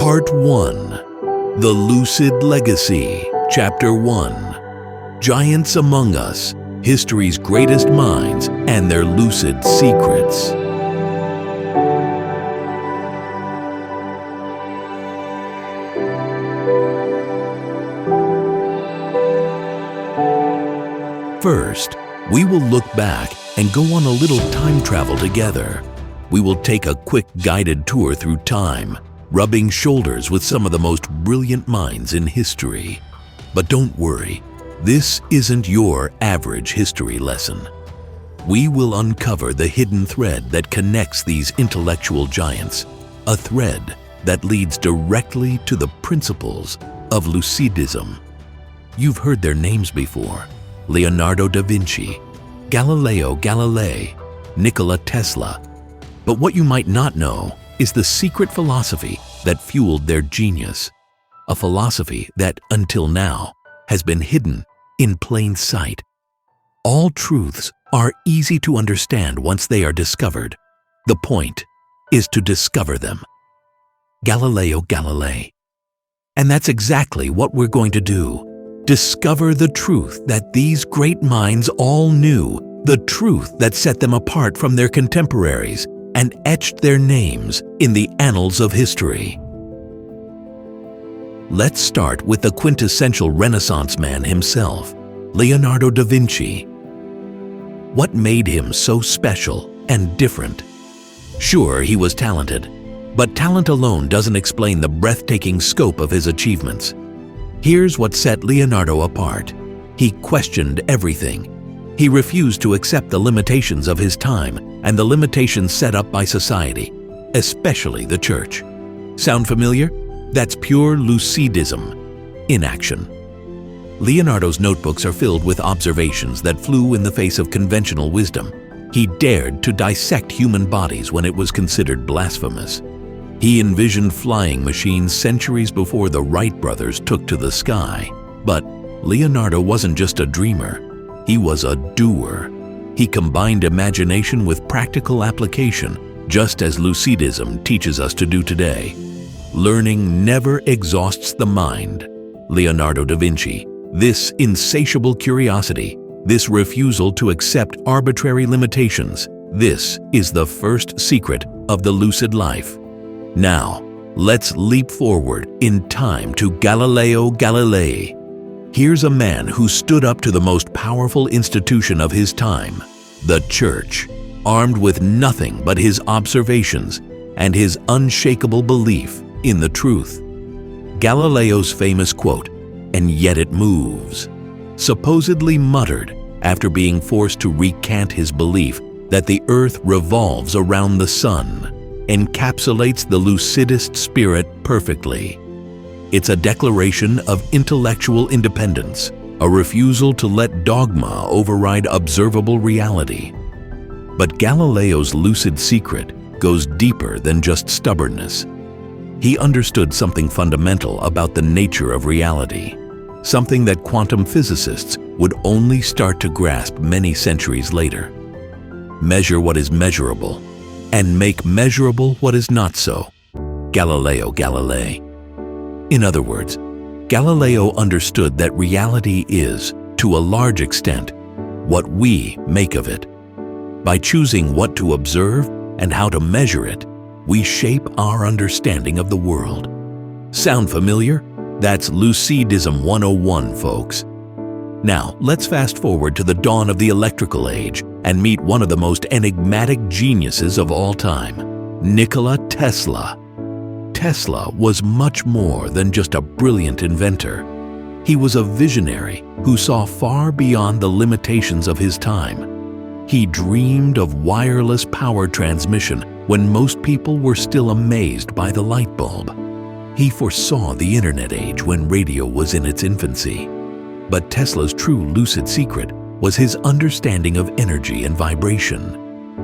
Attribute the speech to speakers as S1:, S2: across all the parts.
S1: Part 1. The Lucid Legacy, Chapter 1. Giants Among Us, History's Greatest Minds and Their Lucid Secrets. First, we will look back and go on a little time travel together. We will take a quick guided tour through time, rubbing shoulders with some of the most brilliant minds in history. But don't worry, this isn't your average history lesson. We will uncover the hidden thread that connects these intellectual giants, a thread that leads directly to the principles of Luciddism. You've heard their names before: Leonardo da Vinci, Galileo Galilei, Nikola Tesla. But what you might not know is the secret philosophy that fueled their genius, a philosophy that, until now, has been hidden in plain sight. All truths are easy to understand once they are discovered. The point is to discover them. Galileo Galilei. And that's exactly what we're going to do. Discover the truth that these great minds all knew, the truth that set them apart from their contemporaries and etched their names in the annals of history. Let's start with the quintessential Renaissance man himself, Leonardo da Vinci. What made him so special and different? Sure, he was talented, but talent alone doesn't explain the breathtaking scope of his achievements. Here's what set Leonardo apart. He questioned everything. He refused to accept the limitations of his time and the limitations set up by society, especially the church. Sound familiar? That's pure Luciddism in action. Leonardo's notebooks are filled with observations that flew in the face of conventional wisdom. He dared to dissect human bodies when it was considered blasphemous. He envisioned flying machines centuries before the Wright brothers took to the sky. But Leonardo wasn't just a dreamer. He was a doer. He combined imagination with practical application, just as Luciddism teaches us to do today. Learning never exhausts the mind. Leonardo da Vinci, this insatiable curiosity, this refusal to accept arbitrary limitations, this is the first secret of the lucid life. Now, let's leap forward in time to Galileo Galilei. Here's a man who stood up to the most powerful institution of his time, the Church, armed with nothing but his observations and his unshakable belief in the truth. Galileo's famous quote, "And yet it moves," supposedly muttered after being forced to recant his belief that the earth revolves around the sun, encapsulates the lucidist spirit perfectly. It's a declaration of intellectual independence, a refusal to let dogma override observable reality. But Galileo's lucid secret goes deeper than just stubbornness. He understood something fundamental about the nature of reality, something that quantum physicists would only start to grasp many centuries later. Measure what is measurable, and make measurable what is not so. Galileo Galilei. In other words, Galileo understood that reality is, to a large extent, what we make of it. By choosing what to observe and how to measure it, we shape our understanding of the world. Sound familiar? That's Luciddism 101, folks. Now, let's fast forward to the dawn of the electrical age and meet one of the most enigmatic geniuses of all time, Nikola Tesla. Tesla was much more than just a brilliant inventor. He was a visionary who saw far beyond the limitations of his time. He dreamed of wireless power transmission when most people were still amazed by the light bulb. He foresaw the internet age when radio was in its infancy. But Tesla's true lucid secret was his understanding of energy and vibration.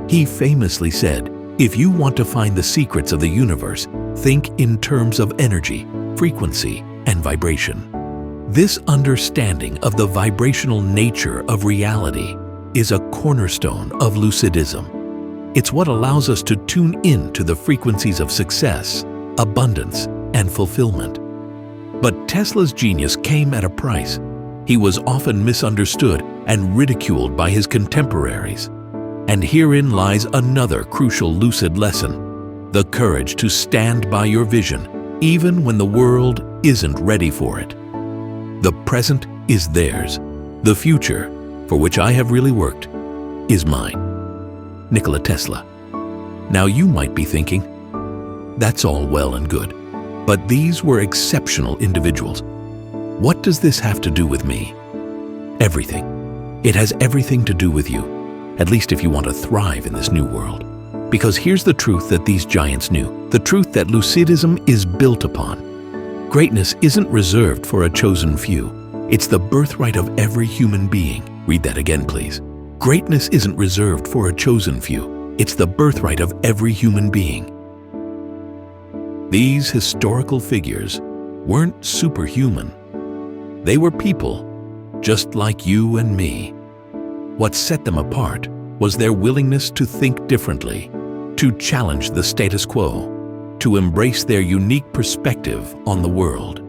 S1: He famously said, "If you want to find the secrets of the universe, think in terms of energy, frequency, and vibration." This understanding of the vibrational nature of reality is a cornerstone of Luciddism. It's what allows us to tune in to the frequencies of success, abundance, and fulfillment. But Tesla's genius came at a price. He was often misunderstood and ridiculed by his contemporaries. And herein lies another crucial lucid lesson: the courage to stand by your vision, even when the world isn't ready for it. The present is theirs. The future, for which I have really worked, is mine. Nikola Tesla. Now you might be thinking, that's all well and good, but these were exceptional individuals. What does this have to do with me? Everything. It has everything to do with you, at least if you want to thrive in this new world. Because here's the truth that these giants knew, the truth that Luciddism is built upon. Greatness isn't reserved for a chosen few. It's the birthright of every human being. Read that again, please. Greatness isn't reserved for a chosen few. It's the birthright of every human being. These historical figures weren't superhuman. They were people, just like you and me. What set them apart was their willingness to think differently, to challenge the status quo, to embrace their unique perspective on the world.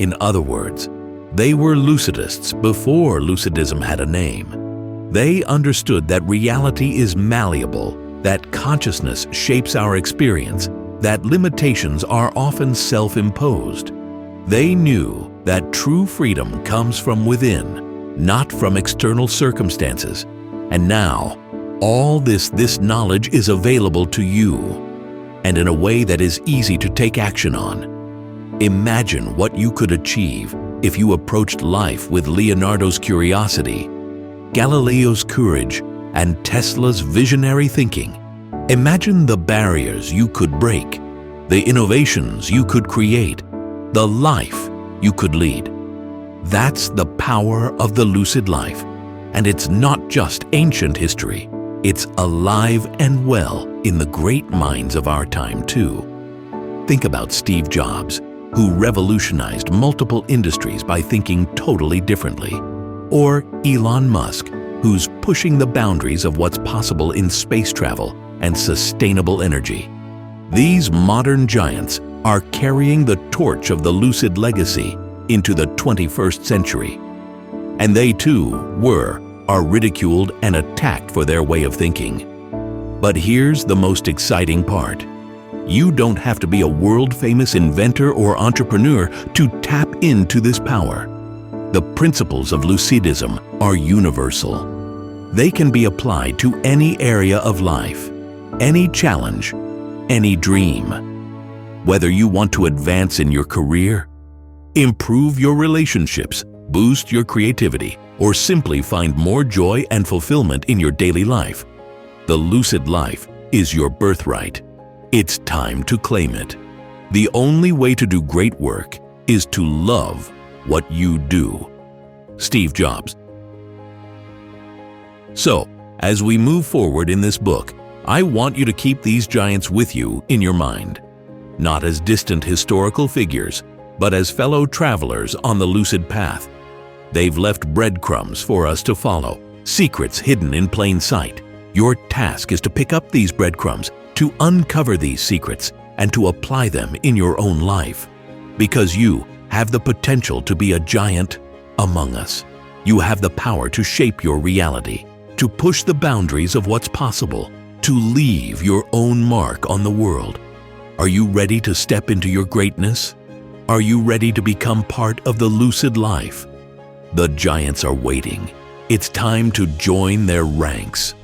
S1: In other words, they were Lucidists before Lucidism had a name. They understood that reality is malleable, that consciousness shapes our experience, that limitations are often self-imposed. They knew that true freedom comes from within, not from external circumstances. And now, all this knowledge is available to you, and in a way that is easy to take action on. Imagine what you could achieve if you approached life with Leonardo's curiosity, Galileo's courage, and Tesla's visionary thinking. Imagine the barriers you could break, the innovations you could create, the life you could lead. That's the power of the lucid life. And it's not just ancient history. It's alive and well in the great minds of our time too. Think about Steve Jobs, who revolutionized multiple industries by thinking totally differently. Or Elon Musk, who's pushing the boundaries of what's possible in space travel and sustainable energy. These modern giants are carrying the torch of the Lucid Legacy into the 21st century. And they too are ridiculed and attacked for their way of thinking. But here's the most exciting part. You don't have to be a world-famous inventor or entrepreneur to tap into this power. The principles of Lucidism are universal. They can be applied to any area of life, any challenge, any dream. Whether you want to advance in your career, improve your relationships, boost your creativity, or simply find more joy and fulfillment in your daily life, the lucid life is your birthright. It's time to claim it. The only way to do great work is to love what you do. Steve Jobs. So, as we move forward in this book, I want you to keep these giants with you in your mind, not as distant historical figures, but as fellow travelers on the lucid path. They've left breadcrumbs for us to follow, secrets hidden in plain sight. Your task is to pick up these breadcrumbs, to uncover these secrets, and to apply them in your own life. Because you have the potential to be a giant among us. You have the power to shape your reality, to push the boundaries of what's possible, to leave your own mark on the world. Are you ready to step into your greatness? Are you ready to become part of the lucid life? The giants are waiting. It's time to join their ranks.